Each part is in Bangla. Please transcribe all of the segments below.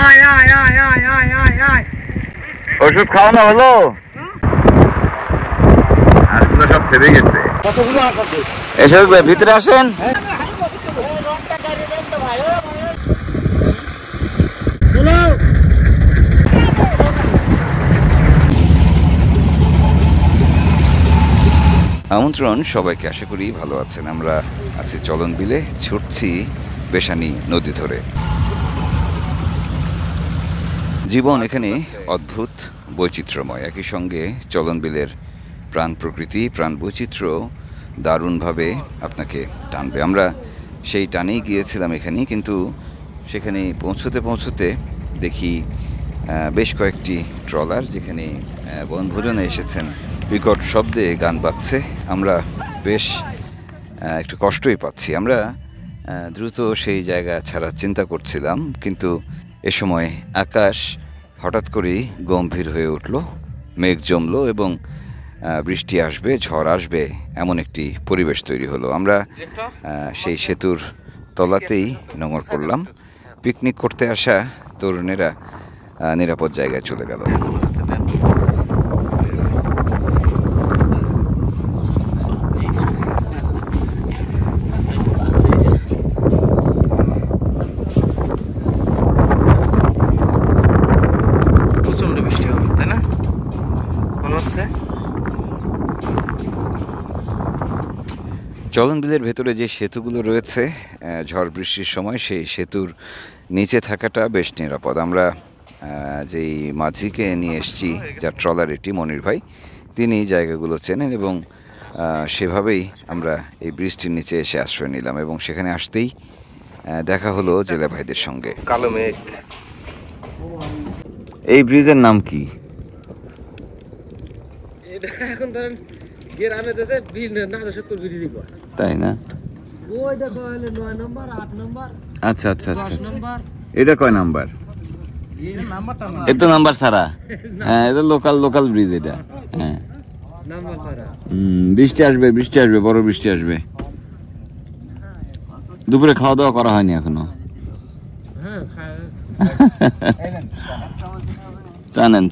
আয় আয় আয় আয় আয় আয় আয় ওষুধ খাওয়ানো হলো? আসলে সব ছেড়ে গেছে। এসে ভিতরে আসেন। আমন্ত্রণ সবাইকে, আশা করি ভালো আছেন। আমরা আছি চলন বিলে, ছুটছি বেশানী নদী ধরে। জীবন এখানে অদ্ভুত বৈচিত্র্যময়। একই সঙ্গে চলন বিলের প্রাণ প্রকৃতি, প্রাণ বৈচিত্র্য দারুণভাবে আপনাকে টানবে। আমরা সেই টানেই গিয়েছিলাম এখানেই, কিন্তু সেখানে পৌঁছতে পৌঁছতে দেখি বেশ কয়েকটি ট্রলার যেখানে বনভোজনে এসেছেন বিকট শব্দে গান বাজছে। আমরা বেশ একটু কষ্টই পাচ্ছি। আমরা দ্রুত সেই জায়গা ছাড়ার চিন্তা করছিলাম, কিন্তু এ সময় আকাশ হঠাৎ করেই গম্ভীর হয়ে উঠল, মেঘ জমলো এবং বৃষ্টি আসবে, ঝড় আসবে, এমন একটি পরিবেশ তৈরি হলো। আমরা সেই সেতুর তলাতেই নোঙর করলাম। পিকনিক করতে আসা তরুণেরা নিরাপদ জায়গায় চলে গেল। চলন বিলের ভেতরে যে সেতুগুলো রয়েছে, ঝড় বৃষ্টির সময় সেই সেতুর নিচে থাকাটা বেশ নিরাপদ। আমরা যেই মাঝিকে নিয়ে এসেছি, যার ট্রলার এটি, মনির ভাই, তিনি জায়গাগুলো চেনেন এবং সেভাবেই আমরা এই ব্রিজটির নিচে এসে আশ্রয় নিলাম এবং সেখানে আসতেই দেখা হলো জেলে ভাইদের সঙ্গে। কালো মেঘ। এই ব্রিজের নাম কি? এখন ধরেন গ্রামে দেশে বিল না 70 ব্রিজ তাই না? ওইটা কইলে 9 নাম্বার 8 নাম্বার। আচ্ছা আচ্ছা আচ্ছা, এটা কয় নাম্বার? এই নাম্বারটা না, এটা নাম্বার ছাড়া। হ্যাঁ, এটা লোকাল ব্রিজ এটা। হ্যাঁ, নাম্বার ছাড়া। বৃষ্টি আসবে, বড় বৃষ্টি আসবে। দুপুরে খাওয়া দাওয়া করা হয়নি এখনো? হ্যাঁ, জানেন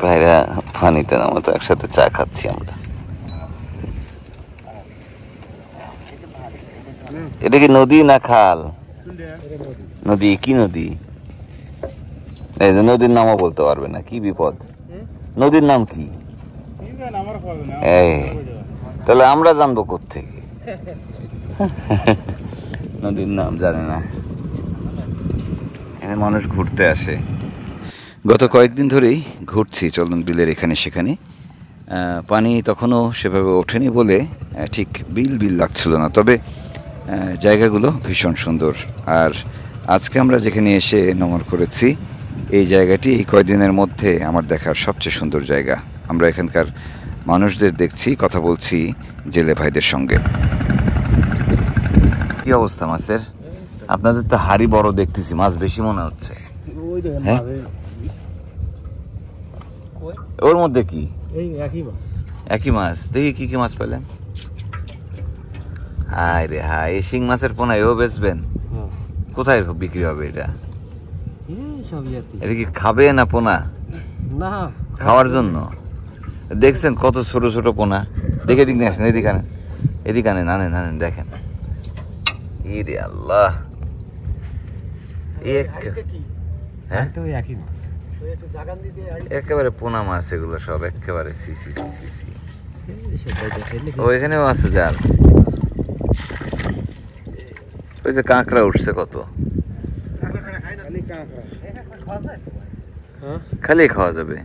ভাইরা পানিতে নামো তো, একসাথে চা খাচ্ছি আমরা। এটা কি নদী না খাল? নদী। কি নদী? এই নদীর নামও বলতে পারবে না, কি বিপদ। নদীর নাম কি? এই তাহলে আমরা জানবো কোত্থেকে? নদীর নাম জানে না। এখানে মানুষ ঘুরতে আসে। গত কয়েকদিন ধরেই ঘুরছি চলন বিলের এখানে সেখানে। পানি তখনও সেভাবে ওঠেনি বলে ঠিক বিল লাগছিল না, তবে জায়গাগুলো ভীষণ সুন্দর। আর আজকে আমরা যেখানে এসে নোঙর করেছি, এই জায়গাটি এই কয়েকদিনের মধ্যে আমার দেখার সবচেয়ে সুন্দর জায়গা। আমরা এখানকার মানুষদের দেখছি, কথা বলছি জেলে ভাইদের সঙ্গে। কি অবস্থা মাছের? আপনাদের তো হাড়ি বড় দেখতেছি, মাছ বেশি মনে হচ্ছে। হ্যাঁ, ওর মধ্যে কি? একই মাছ। দেখি কি কি মাছ পেলেন? হায় রে হায়, এই শিং মাছের পোনা এও বেচবেন? কোথায় বিক্রি হবে এটা? এটা কি খাবে না পোনা? না, খাওয়ার জন্য। দেখছেন কত ছোট ছোট পোনা? দেখে দিক নিয়ে আসেন, এদিকে আনেন, দেখেন। ইরে আল্লাহ, একেবারে পোনা মাছ এগুলো সব, একেবারে সি। ওইখানেও আছে জাল। ওই যে কাঁকড়া উঠছে কত, খালি খাওয়া যাবে।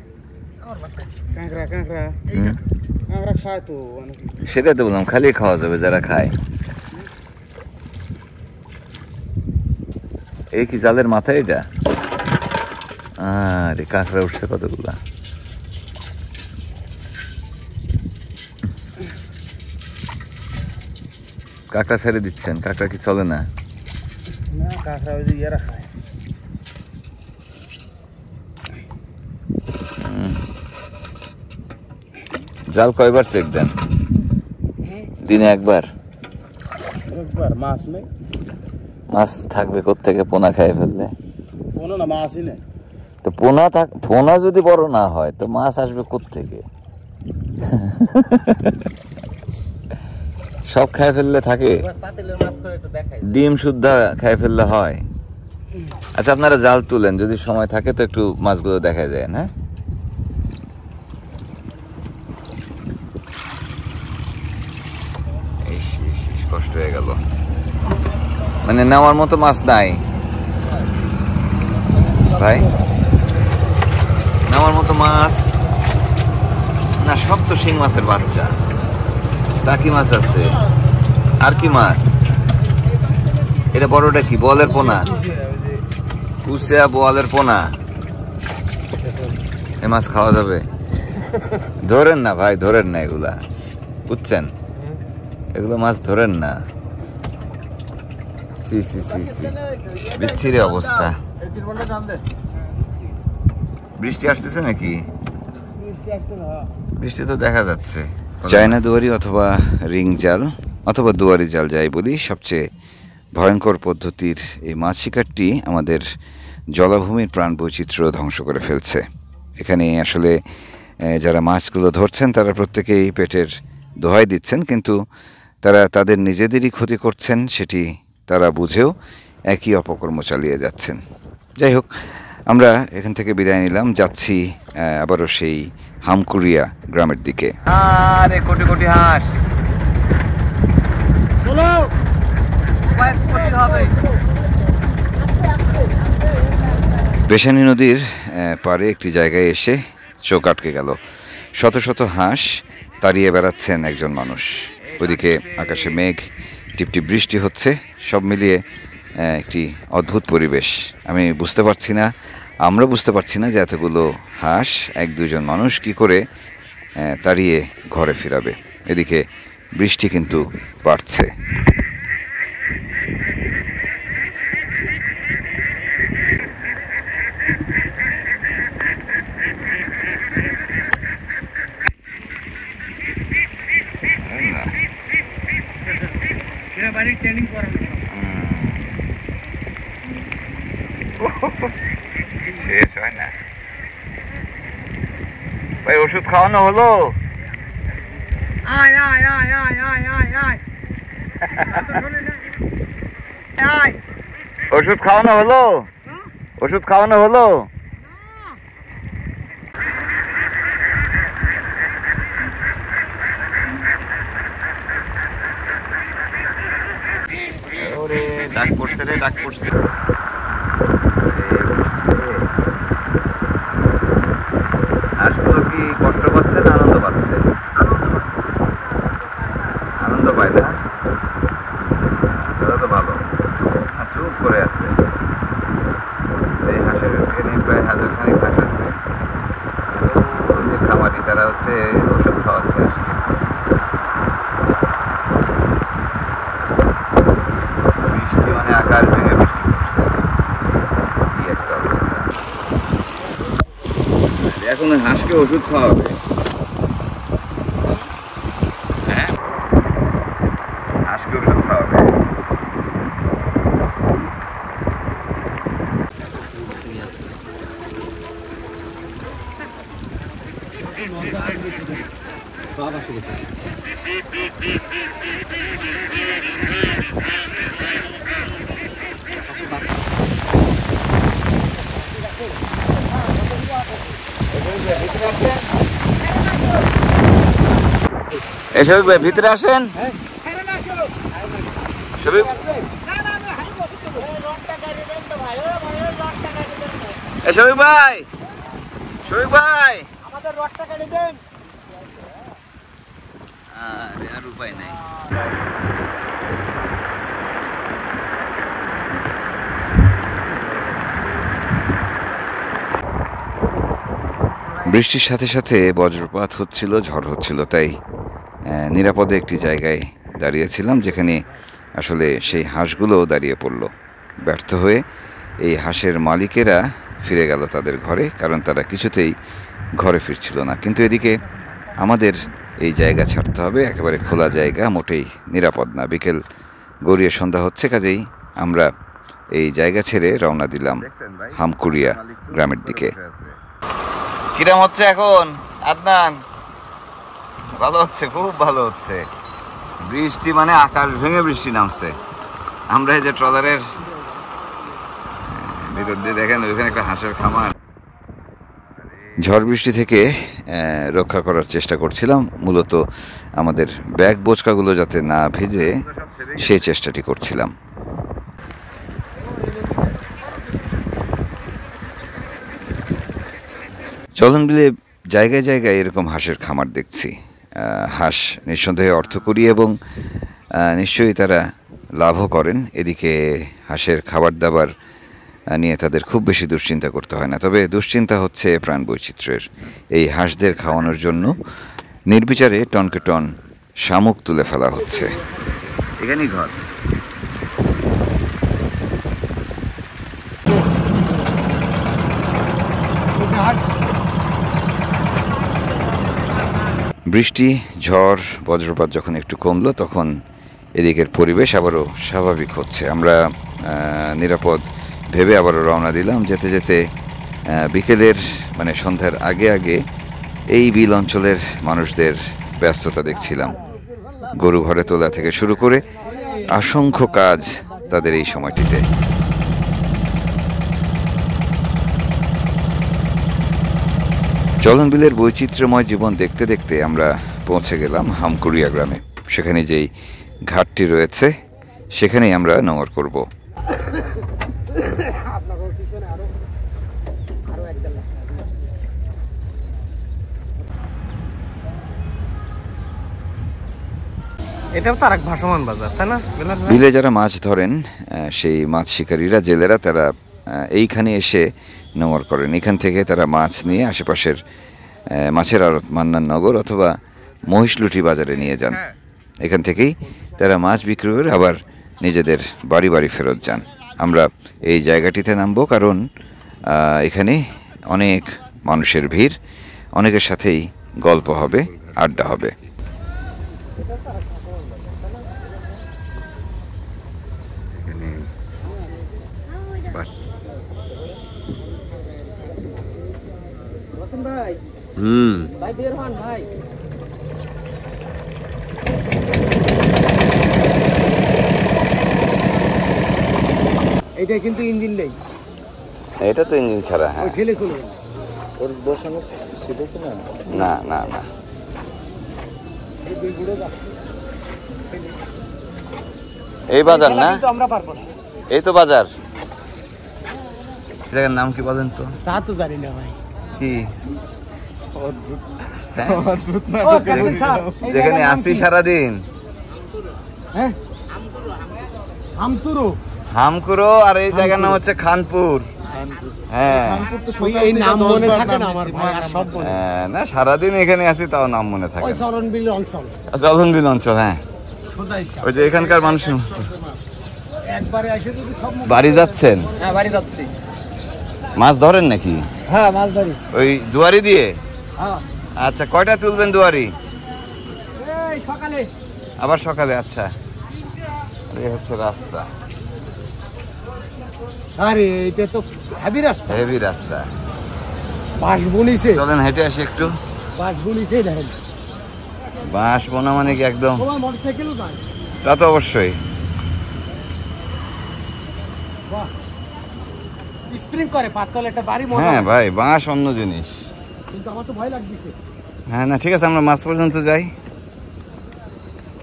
সেটাই তো বললাম, খালি খাওয়া যাবে যারা খায়। এই কি জালের মাথায় এটা? আরে কাঁকড়া উঠছে কতগুলা। কাঁকড়া ছেড়ে দিচ্ছেন? কাঁকড়া কি চলে না? কাঁকড়া ওই যে ইয়ারা খায়। জাল কয়বার চেক দেন? দিনে একবার? মাছ নেই। মাছ থাকবে কোত্থেকে? পোনা খেয়ে ফেললে? পোনা না, মাছই নেই। তো পোনা যদি বড় না হয় তো মাছ আসবে কোত্থেকে? সব খেয়ে ফেললে থাকে? ডিম শুদ্ধা খেয়ে ফেললে হয়? আচ্ছা, আপনারা জাল তুলেন, যদি সময় থাকে তো একটু মাছগুলো দেখা যায় না? কষ্ট হয়ে গেল, মানে নেওয়ার মতো মাছ নাই ভাই, নেওয়ার মতো মাছ না। সব তো শিং মাছের বাচ্চা। টাকি মাছ আছে, আর কি মাছ? এটা বড়টা কি? বোয়ালের পোনা? কুচিয়া বোয়ালের পোনা? এ মাছ খাওয়া যাবে? ধরেন না ভাই, ধরেন না এগুলা, বুঝছেন? এগুলো মাছ ধরেন না। সি সি সি সি, বিচ্ছিরি অবস্থা। বৃষ্টি আসতেছে নাকি? বৃষ্টি তো দেখা যাচ্ছে। চায়না দুয়ারি অথবা রিং জাল অথবা দুয়ারি জাল যাই বলি, সবচেয়ে ভয়ঙ্কর পদ্ধতির এই মাছ শিকারটি আমাদের জলাভূমির প্রাণ বৈচিত্র্য ধ্বংস করে ফেলছে। এখানে আসলে যারা মাছগুলো ধরছেন তারা প্রত্যেকেই পেটের দোহাই দিচ্ছেন, কিন্তু তারা তাদের নিজেদেরই ক্ষতি করছেন, সেটি তারা বুঝেও একই অপকর্ম চালিয়ে যাচ্ছেন। যাই হোক, আমরা এখান থেকে বিদায় নিলাম, যাচ্ছি আবারও সেই হামকুড়িয়া গ্রামের দিকে। আরে কোটি কোটি হাঁস! বেশানী নদীর পাড়ে একটি জায়গায় এসে চোখ আটকে গেল। শত শত হাঁস তাড়িয়ে বেড়াচ্ছেন একজন মানুষ। ওদিকে আকাশে মেঘ, টিপটিপ বৃষ্টি হচ্ছে, সব মিলিয়ে একটি অদ্ভুত পরিবেশ। আমি বুঝতে পারছি না, আমরা বুঝতে পারছি না যে এতগুলো হাঁস এক দুজন মানুষ কি করে তাড়িয়ে ঘরে ফিরাবে। এদিকে বৃষ্টি কিন্তু বাড়ছে। শেষ হয় না ভাই, ওষুধ খাওয়ানো হলো? ওষুধ খাওয়ানো হলো? ওষুধ খাওয়ানো হলো? ওরে ডাক পড়ছে রে, ডাক পড়ছে। হাঁসগুলো কি কষ্ট পাচ্ছে না আনন্দ পাচ্ছে? আনন্দ পায় না, সেটা তো ভালো। চুপ করে আছে। এই হাঁসের এখানে প্রায় 1000 খানিক হাঁস আছে। খামারি তারা হচ্ছে ওষুধ খাওয়াচ্ছে হাঁসকে। বৃষ্টি মানে আকাশ ভেঙে বৃষ্টি পড়ছে, কি একটা অবস্থা। এখন হাঁসকে ওষুধ খাওয়াবে? হ্যাঁ, হাঁসকে ওষুধ খাওয়াবে। শফিক ভাই ভিতরে আসেন। শফিক শফিক ভাই, শফিক ভাই আমাদের রডটা কেটে দেন। আর উপায় নাই। বৃষ্টির সাথে সাথে বজ্রপাত হচ্ছিল, ঝড় হচ্ছিল, তাই নিরাপদে একটি জায়গায় দাঁড়িয়েছিলাম, যেখানে আসলে সেই হাঁসগুলো দাঁড়িয়ে পড়ল। ব্যর্থ হয়ে এই হাঁসের মালিকেরা ফিরে গেল তাদের ঘরে, কারণ তারা কিছুতেই ঘরে ফিরছিল না। কিন্তু এদিকে আমাদের এই জায়গা ছাড়তে হবে। একেবারে খোলা জায়গা, মোটেই নিরাপদ না। বিকেল গড়িয়ে সন্ধ্যা হচ্ছে, কাজেই আমরা এই জায়গা ছেড়ে রওনা দিলাম হামকুড়িয়া গ্রামের দিকে। কিরম হচ্ছে এখন আদনান? ভালো হচ্ছে, খুব ভালো হচ্ছে। বৃষ্টি মানে আকাশ ভেঙে বৃষ্টি নামছে। আমরা এই যে ট্রলারের ভিতর দিয়ে দেখেন, ওইখানে একটা হাঁসের খামার। ঝড় বৃষ্টি থেকে রক্ষা করার চেষ্টা করছিলাম, মূলত আমাদের ব্যাগ বোচকাগুলো যাতে না ভিজে সেই চেষ্টাটি করছিলাম। চলনবিলে জায়গায় জায়গায় এরকম হাঁসের খামার দেখছি। হাঁস নিঃসন্দেহে অর্থকরী এবং নিশ্চয়ই তারা লাভও করেন। এদিকে হাঁসের খাবার দাবার নিয়ে তাদের খুব বেশি দুশ্চিন্তা করতে হয় না। তবে দুশ্চিন্তা হচ্ছে প্রাণ বৈচিত্র্যের। এই হাঁসদের খাওয়ানোর জন্য নির্বিচারে টনকে টন শামুক তুলে ফেলা হচ্ছে। এখানেই ঘর। বৃষ্টি, ঝড়, বজ্রপাত যখন একটু কমলো, তখন এদিকের পরিবেশ আবারও স্বাভাবিক হচ্ছে। আমরা নিরাপদ ভেবে আবারও রওনা দিলাম। যেতে যেতে বিকেলের মানে সন্ধ্যার আগে আগে এই বিল অঞ্চলের মানুষদের ব্যস্ততা দেখছিলাম। গরু ঘরে তোলা থেকে শুরু করে অসংখ্য কাজ তাদের এই সময়টিতে। চলনবিলের বৈচিত্র্যময় জীবন দেখতে দেখতে আমরা পৌঁছে গেলাম হামকুড়িয়া গ্রামে। সেখানে যেই ঘাটটি রয়েছে সেখানেই আমরা নোঙর করব। এটাও তো আরেক ভাসমান বাজার, তাই না? বিলে যারা মাছ ধরেন সেই মাছ শিকারীরা, জেলেরা, তারা এইখানে এসে নোঙর করেন। এখান থেকে তারা মাছ নিয়ে আশেপাশের মাছের আড়ত মান্নাননগর অথবা মহিষলুটি বাজারে নিয়ে যান। এখান থেকেই তারা মাছ বিক্রি করে আবার নিজেদের বাড়ি বাড়ি ফেরত যান। আমরা এই জায়গাটিতে নামবো কারণ এখানে অনেক মানুষের ভিড়, অনেকের সাথেই গল্প হবে, আড্ডা হবে। ভাই বের হন ভাই। এটা কিন্তু ইঞ্জিন নেই। এটা তো ইঞ্জিন ছাড়া। হ্যাঁ, ঠেলে চলে গেল। ওর বসানো ছিল কি না? না না না, এই বাজার না, আমরা পারবো না। এই তো বাজার। জায়গার নাম কি বলেন তো? তা তো জানি না ভাই। কি অদ্ভুত যেখানে আসি সারাদিন? হ্যাঁ, হামতুরো। হামকুড়ো। আর এই জায়গার নাম হচ্ছে খানপুর। হ্যাঁ, এই নাম মনে থাকে না আমার ভাই, আর সব মনে। না, সারাদিন এখানে আসি তাও নাম মনে থাকে। ওই চলনবিল অঞ্চল। চলনবিল অঞ্চল, হ্যাঁ। ওই যে এখানকার মানুষ একবারে এসে যদি সব বাড়ি যাচ্ছেন? হ্যাঁ, বাড়ি যাচ্ছি। মাছ ধরেন নাকি? হ্যাঁ, মাছ ধরি। ওই দুয়ারি দিয়ে? হ্যাঁ। আচ্ছা, কয়টা তুলবেন দুয়ারি? এই সকালে। আবার সকালে? আচ্ছা, এই হচ্ছে রাস্তা। আরে এটা তো হেভি রাস্তা। হেভি রাস্তা। বাঁশ বুনিছে। চলেন হেঁটে আসি একটু। বাঁশ বুনিছে দেখেন। বাঁশ বোনা মানে কি একদম? তোমার মোটরসাইকেলও যায়। তা তো অবশ্যই। বাহ, স্প্রিং করে পাতল একটা বাড়ি মজা। হ্যাঁ ভাই, বাঁশ অন্য জিনিস। কিন্তু আমার তো ভয় লাগছে। হ্যাঁ, না ঠিক আছে, আমরা মাছ পর্যন্ত যাই।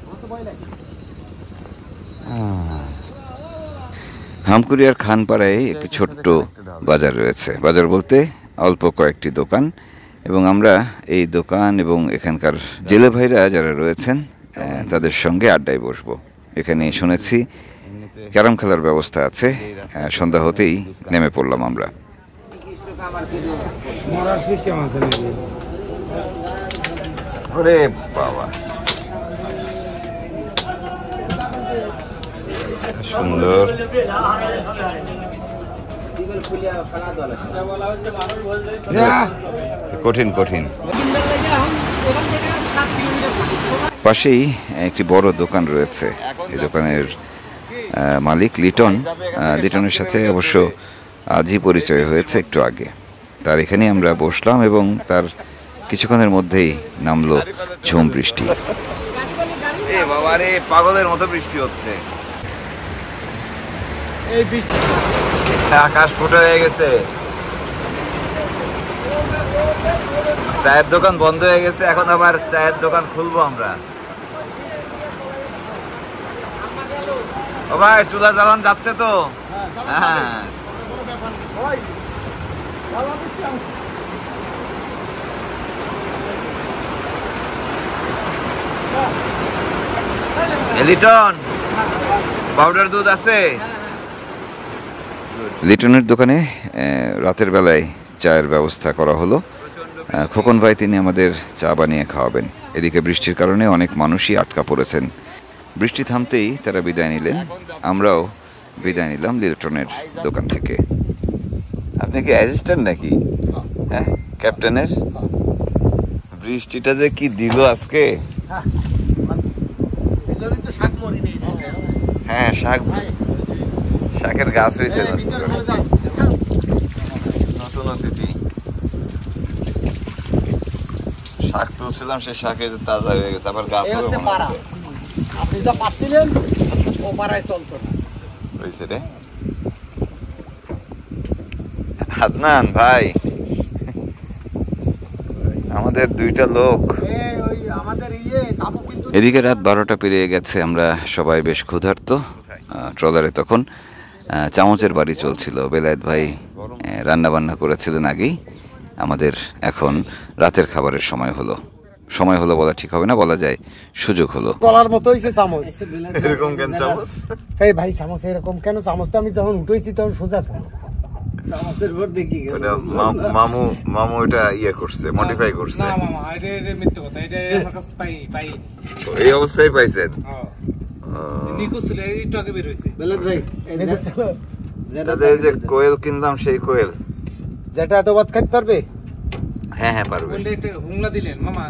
আমার তো ভয় লাগে। হামকুড়িয়ার খানপাড়ায় একটি ছোট্ট বাজার রয়েছে। বাজার বলতে অল্প কয়েকটি দোকান, এবং আমরা এই দোকান এবং এখানকার জেলে ভাইরা যারা রয়েছেন তাদের সঙ্গে আড্ডায় বসবো। এখানে শুনেছি ক্যারাম খেলার ব্যবস্থা আছে। সন্ধ্যা হতেই নেমে পড়লাম আমরা। ওরে বাবা, সুন্দর। কঠিন কঠিন। পাশেই একটি বড় দোকান রয়েছে। এই দোকানের মালিক লিটন। লিটনের সাথে অবশ্য আজই পরিচয় হয়েছে একটু আগে। তার এখানেই আমরা বসলাম এবং তার কিছুক্ষণের মধ্যেই নামলো ঝুম বৃষ্টি। বাবা রে, পাগলের মতো বৃষ্টি হচ্ছে। এই বৃষ্টি আকাশ ফুটে হয়ে গেছে। চায়ের দোকান বন্ধ হয়ে গেছে, এখন আবার চায়ের দোকান খুলবো আমরা। ও ভাই, চুলা জ্বালান যাচ্ছে তো? হ্যাঁ, লিটন পাউডার দুধ আছে? লিটনের দোকানে রাতের বেলায় চায়ের ব্যবস্থা করা হলো। খোকন ভাই তিনি আমাদের চা বানিয়ে খাওয়াবেন। এদিকে বৃষ্টির কারণে অনেক মানুষই আটকা পড়েছেন। বৃষ্টি থামতেই তারা বিদায় নিলেন, আমরাও বিদায় নিলাম লিটনের দোকান থেকে। আপনি কি অ্যাসিস্ট্যান্ট নাকি? হ্যাঁ, ক্যাপ্টেনের। বৃষ্টিটা যে কি দিল আজকে। হ্যাঁ, শাকের গাছ হয়েছে নতুন অতিথি। শাক তুলছিলাম, সে শাকে তাজা হয়ে গেছে, আবার গাছ আপনি যা পাচ্ছিলেন ও পাড়ায় চলতো না হয়েছে রে। আদনান ভাই, আমাদের দুইটা লোক। এদিকে রাত 12টা পেরিয়ে গেছে, আমরা সবাই বেশ ক্ষুধার্ত। ট্রলারে তখন চামচের বাড়ি চলছিল। বেলায়েত ভাই রান্না বান্না করেছিলেন আগেই। আমাদের এখন রাতের খাবারের সময় হলো। সময় হলো বলা ঠিক হবে না, বলা যায় সুযোগ হলো। গলার মতো হইছে চামচ। এরকম কেন চামচ? এই ভাই চামচ এরকম কেন? চামচটা আমি যখন উঠেছি তখন সোজা ছিল। চামচের ভর দেখি মামু এটা ইয়ে করছে, মডিফাই করছে। না মামা, এটা মিথ্যা কথা। এটা আমার কাছে পাই এই অবস্থায় পাইছেন? নিকো ছিল, এই টকে বের হইছে। বেলায়েত ভাই, যেটা যে কোয়েল কিনলাম, সেই কোয়েল যেটা এত ভাত খাইতে পারবে। হ্যাঁ হ্যাঁ পারবে। বললে একটা হুমলা দিলেন মামা।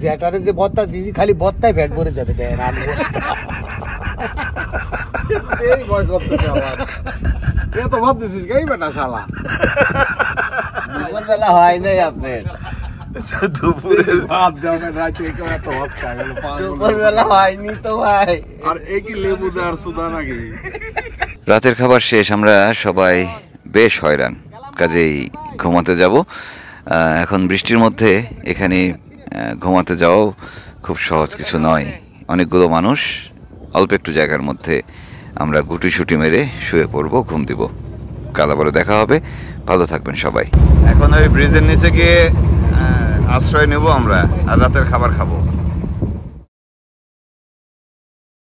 যেটারে যে ভত্তা দিয়েছি, খালি ভত্তায় ফ্যাট ভরে যাবে। দেখেন আমি এই ভয় করতেছে আমার। এত ভাত দিছিস গাই বেটা শালা। দুপুরবেলা হয় নাই আপনার? দুপুরের ভাত দেওয়া রাতে এত ভাত খাই গেল। দুপুরবেলা হয়নি তো ভাই। আর এই কি লেবু আর সুদা নাকি? রাতের খাবার শেষ, আমরা সবাই বেশ হয়রান, কাজেই ঘুমাতে যাব। এখন বৃষ্টির মধ্যে এখানে ঘুমাতে যাওয়াও খুব সহজ কিছু নয়। অনেকগুলো মানুষ, অল্প একটু জায়গার মধ্যে আমরা গুটিসুটি মেরে শুয়ে পড়বো, ঘুম দিব। কাল আবারও দেখা হবে, ভালো থাকবেন সবাই। এখন ওই ব্রিজের নিচে গিয়ে আশ্রয় নেব আমরা, আর রাতের খাবার খাবো।